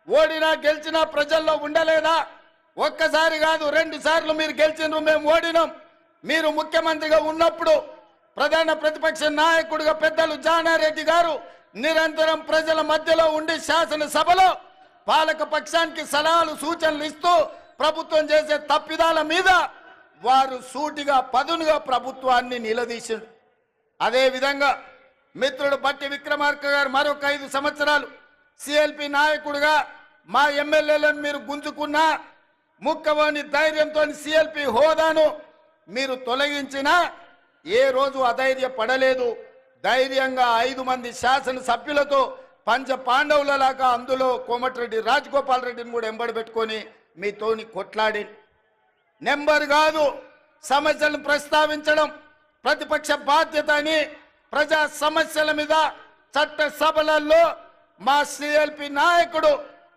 ఓడినా గెలిచినా ప్రజల్లో ఉండలేదా? ఒక్కసారి కాదు 2 సార్లు మీరు గెలిచినారు, మేము ఓడినాం. మీరు ముఖ్యమంత్రిగా ఉన్నప్పుడు ప్రధాన ప్రతిపక్ష నాయకుడిగా పెద్దలు జానారెడ్డి గారు నిరంతరం ప్రజల మధ్యలో ఉండి శాసనసభలో పాలక పక్షానికి సలహాలు సూచనలు ఇస్తూ ప్రభుత్వం చేసే తప్పిదాల మీద వారు సూటిగా పదునుగా ప్రభుత్వాన్ని నిలదీశారు. అదే విధంగా మిత్రుడు బట్టి విక్రమార్క గారు మరొక 5 సంవత్సరాలు సిఎల్పి నాయకుడిగా మా ఎమ్మెల్యేలను మీరు గుంజుకున్నా ముక్కవోని ధైర్యంతో సిఎల్పి హోదాను మీరు తొలగించినా ఏ రోజు అధైర్య పడలేదు. ధైర్యంగా 5 మంది శాసనసభ్యులతో పంచ పాండవులలాగా అందులో కోమటిరెడ్డి రాజగోపాల్ రెడ్డిని కూడా ఎంబడి పెట్టుకొని మీతోని కొట్లాడి నెంబర్ కాదు సమస్యలను ప్రస్తావించడం ప్రతిపక్ష బాధ్యత అని ప్రజా సమస్యల మీద చట్ట సభలలో మా సిఎల్పి నాయకుడు